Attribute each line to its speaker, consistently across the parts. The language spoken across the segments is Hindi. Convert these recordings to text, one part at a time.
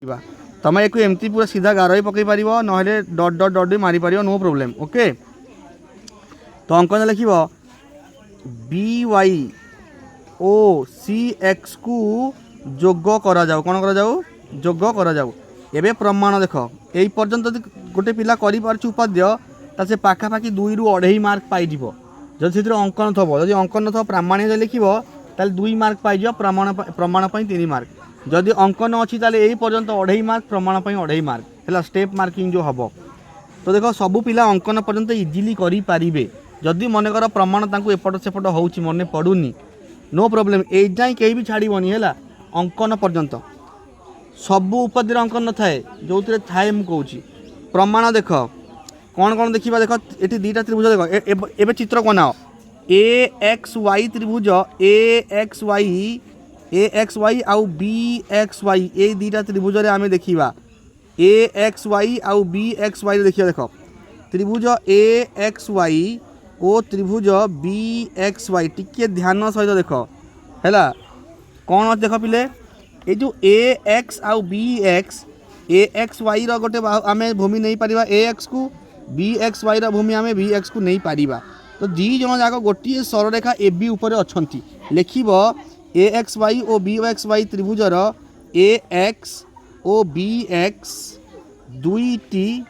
Speaker 1: तुम एक एमती पूरा सीधा गार पकई पार ना डट डट डट भी मारी पार नो प्रोब्लेम। ओके तो अंकन लिख बी वाई ओ सी एक्स को जोग करा जाऊ कौन करा जाऊ जोग करा जाऊ। एबे प्रमाण देख यही पर्यंत गोटे पिला उपाद्य से पाखापाखि 2 ରୁ 2.5 मार्क पाइज जब से अंकन थब जब अंकन न प्रामाण्य लिख 2 मार्क पाइज प्रमाण प्रमाण 3 मार्क जदि अंकन अच्छी यही पर्यंत 2.5 मार्क प्रमाण 2.5 मार्क है स्टेप मार्किंग जो हम। तो देख सबू पिला अंकन पर्यंत इजिली करें जदि मनकर प्रमाण एपट सेपट हो मन पड़ूनी नो प्रोब्लेम ए जाए कहीं भी छाड़बनी है अंकन पर्यंत सबू उपाधि अंकन न थाए जो थाए मुझे प्रमाण देख कौन कौन देखा देख ये दीटा त्रिभुज देख एवं चित्र बनाओ ए एक्स वाई त्रिभुज ए एक्स वाई आउ बी एक्स वाई ये दीटा त्रिभुज आम देखा ए एक्स वाई आउ बी एक्स वाई देखिए देख त्रिभुज ए एक्स वाई ओ त्रिभुज बी एक्स वाई टिके ध्यान सहित देख है कौन देख पिले ये जो ए एक्स आउ बी एक्स वाई रोटे आम भूमि नहीं पार ए एक्स को बी एक्स वाई भूमि आम बी एक्स को नहीं पार। तो दी जन जाक गोटे सररेखा ए बी उपर अच्छा लिख ए एक्स वाई और बी एक्स वाई त्रिभुजर ए एक्स ओ बी एक्स दुईटी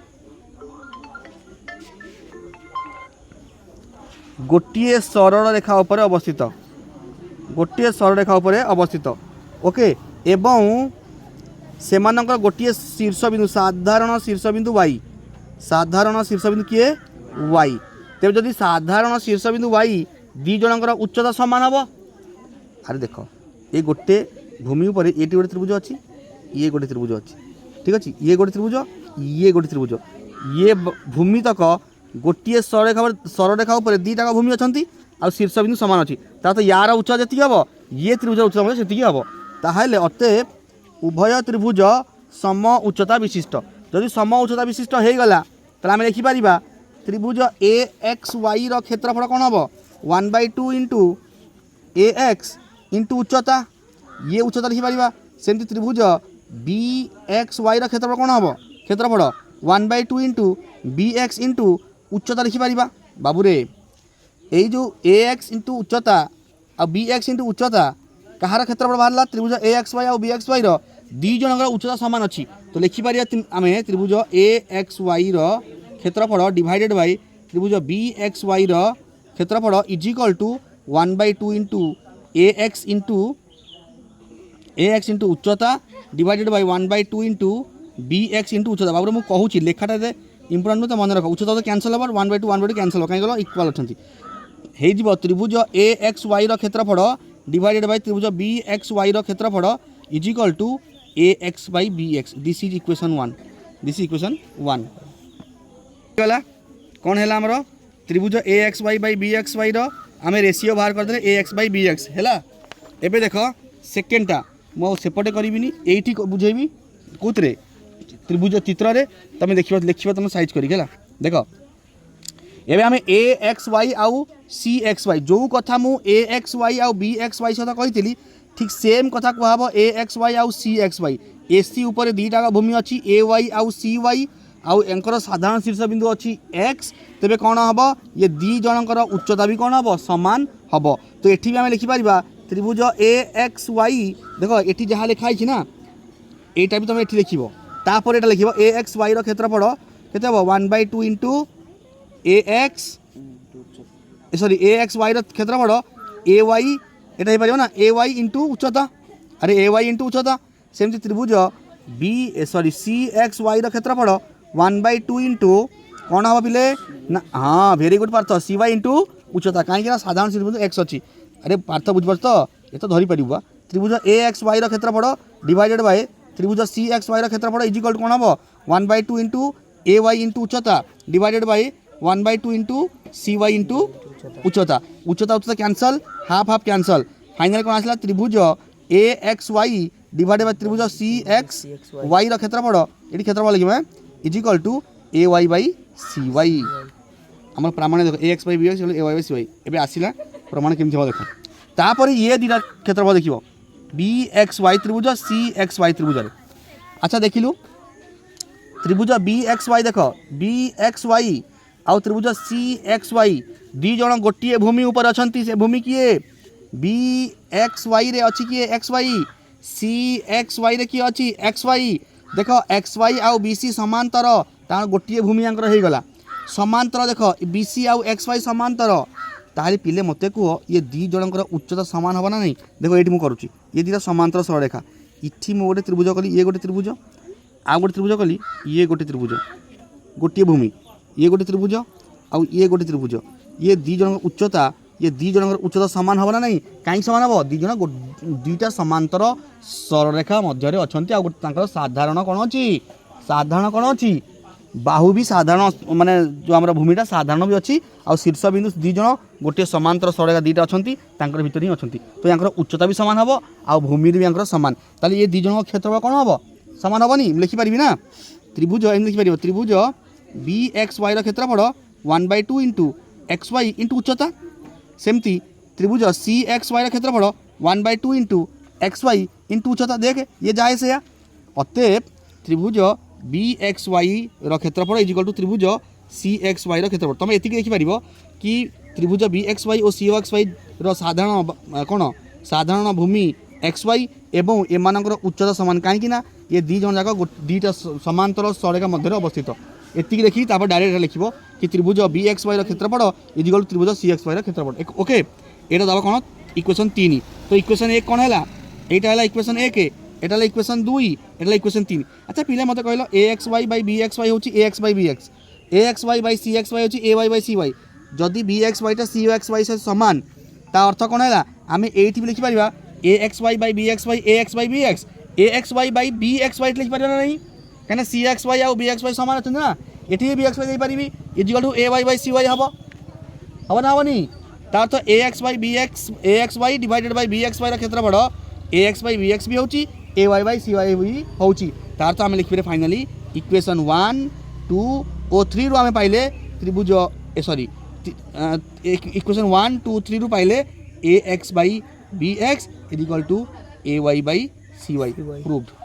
Speaker 1: गोटे सरल रेखा उपर अवस्थित गोटे सरल रेखा उपर अवस्थित। ओके एवं सेमानंकर गोटे शीर्षबिंदु साधारण शीर्षबिंदु किए वाई तेज जदि साधारण शीर्षबिंदु वाई दी जनकर उच्चता सामान हम। अरे देख ये गोटे भूमि उपर ये गोटे त्रिभुज अच्छी ये गोटे त्रिभुज अच्छी ठीक अच्छे ये गोटे त्रिभुज ये गोटे त्रिभुज ये भूमि तक गोटे सररेखा उपर दीटा भूमि अच्छा आ शीर्षबिंदु सामान अच्छी तो यार उच्चता जी हम ये त्रिभुज उच्चता से हम ताहले अतएव उभय त्रिभुज सम उच्चता विशिष्ट जदि सम उच्चता विशिष्ट हो गला तो आम लिखिपर त्रिभुज ए एक्स वाई क्षेत्रफल कौन हम 1/2 इंटू ए एक्स इंटू उच्चता ये उच्चता लिखिपर सेमती त्रिभुज बी एक्स वाई क्षेत्रफल कौन हम क्षेत्रफल 1/2 इंटू बी एक्स इंटू उच्चता लिखिपर बाबूरे यही जो ए एक्स इंटू उच्चता आ बी एक्स इंटू उच्चता कहार क्षेत्रफल बाहर त्रिभुज ए एक्स वाई और बी एक्स वाई दी जनकर उच्चता सामान अच्छी तो लिखिपर आम त्रिभुज ए एक्स वाई क्षेत्रफल डिवाइडेड बाय त्रिभुज बी एक्स वाई क्षेत्रफल is equal to 1/2 into A X into उच्चता divided by 1/2 into B X into उच्चता। बाबू मुझे कहूँ लेखाटा इंपोर्टाट तो मन रख उच्चता तो कैंसल हो 1/2 कैंसल हो कहीं इक्वाल अच्छा हो त्रिभुज ए एक्स वाई क्षेत्रफल डिवाइडेड बाय त्रिभुज बी एक्स वाई क्षेत्रफल is equal to A X by B X this is equation 1 गला कौन है आमर त्रिभुज A X Y by B X Y आम रेसीओ बाहर करदे A X by B X है। एबे देख सेकेंडटा मुझे करी ये बुझेबी कौतरे त्रिभुज चित्र रे तुम लिखा तुम साइज कर देख एबे आम ए एक्स वाई आउ सी एक्स वाई जो कथा मु ए एक्स वाई आउ बी एक्स वाई सहित कही ठीक सेम कथा कहब ए एक्स वाई आउ सी एक्स वाई ए सी उपर दीटा भूमि अच्छी ए वाई आउ सी वाई आउ एंकर साधारण शीर्षबिंदु अच्छी एक्स तेरे कौन हम ये दी जनकर उच्चता भी कौन हम सामान हम। तो ये आम लिखिपर त्रिभुज ए एक्स वाई देख ये जहाँ लिखाई ना यहाँ भी तुम ये लिख तापर ये लिख ए एक्स वाई क्षेत्रफल के 1/2 into A x sorry A X Y क्षेत्रफल ए वाई ये हो ना ए वाई इंटू उच्चता अरे ए वाई इंटू उच्चता सेमती त्रिभुज B sorry C X Y क्षेत्रफल 1/2 इंटू कौन हम पिले ना हाँ very good Parth C Y into उच्चता कहीं साधारण शीर्षबिंदु एक्स अच्छी अरे पार्थ बुझिपार तो ये तो धरी पार त्रिभुज ए एक्स वाई क्षेत्रफल डिवाइडेड बाय त्रिभुज सी एक्स वाई क्षेत्रफल इज इक्वल टू कौन हम 1/2 इंटू ए वाई इंटू उच्चता divided by 1/2 into C Y into उच्चता उच्चता cancel half half cancel final कौन आसला त्रिभुज A X Y divided by त्रिभुज सी एक्स वाई क्षेत्रफल ये क्षेत्रफल लिखे is equal to A Y by C Y आम प्रमाण देख A X by B X A Y by C Y एवं आसला प्रमाण केमती हम देख तापर ये दीटा क्षेत्रफल देख बी एक्स वाई त्रिभुज सी एक्स वाई त्रिभुज अच्छा देखिलु त्रिभुज BXY देख BXY आउ त्रिभुज CXY दी जन गोटे भूमि ऊपर अच्छा से भूमि किए BXY रे अच्छी किए XY CXY रे किए अच्छी XY देख XY आउ BC समांतर तार गोटे भूमि यांकर हो गला समांतर देख BC आउ XY समांतर ताहले पिले मते कह ये दी जनकर उच्चता सामान होना नहीं देखो ये मुझे करुच्ची ये दुटा समांतर सरलरेखा इठी मु गोटे त्रिभुज कली ये गोटे त्रिभुज आउ गोटे त्रिभुज कली ये गोटे त्रिभुज गोटे भूमि ये गोटे त्रिभुज आउ ये गोटे त्रिभुज ये दी जन उच्चता ये दी जनकर उच्चता सामान होना नहीं कहीं सामान हम दी जन दुईटा समांतर सरलरेखा मध्य अच्छा आउ गोटे साधारण कौन अच्छी साधारण कौन अच्छी बाहु भी साधारण माने जो आम भूमिटा साधारण भी अच्छी आ शीर्ष बिंदु दी जन गोटे समांतर सरलरेखा दुईटा अच्छा भितर ही अच्छा तो यहाँ उच्चता भी सामान हम आ भूमि भी यहाँ सामान ताले ये दी जन क्षेत्रफल कौन हम सामान हेनी लिखिपारि ना त्रिभुज एम लिखिपार त्रिभुज BXY क्षेत्रफल 1/2 इंटू XY इंटू उच्चता सेमती त्रिभुज CXY क्षेत्रफल 1/2 इंटू XY इंटू उच्चता देख ये जाए से अतएव त्रिभुज BXY क्षेत्रफल इज इक्वल टू त्रिभुज CXY क्षेत्रफल तुम ये देखिपार कि त्रिभुज BXY और CXY साधारण कौन साधारण भूमि XY एवं एमानकर उच्चता समान कहीं ये दी जन जाक दुईटा समांतर सरलरेखा मध्य अवस्थित एतिक देखी डायरेक्ट लिख कि त्रिभुज BXY क्षेत्रफल इज इक्वल टू त्रिभुज CXY क्षेत्रफल ओके यहाँ दबा कौन इक्वेशन 3 तो इक्वेशन 1 कौन है यहाँ है इक्वेशन 1 एटा इक्वेशन 2 एटा इक्वेशन 3 अच्छा पिले मत कहल AXY by BXY हूँ AX by BX AXY by CXY हूँ AY by CY जदि BXY टा CXY से समान ता अर्थ कौन है आम ये लिखिपर AXY by BXY AX by BX AXY by BXY लिखिपर ना नहीं कहीं CXY आउ BXY समान अच्छा ना ये BXY देपारि equal to AY by CY हम ना हेनी तार तो AX by BX AXY divided by BXY क्षेत्रफल AX by BX भी होची AY by CY भी होची तार तो आम लिखिपर फाइनाली इक्वेशन 1 2 और 3 रु आम पाइले त्रिभुज सॉरी इक्वेशन 1 2 3 रु पाइले AX by BX is equal to AY by CY proved.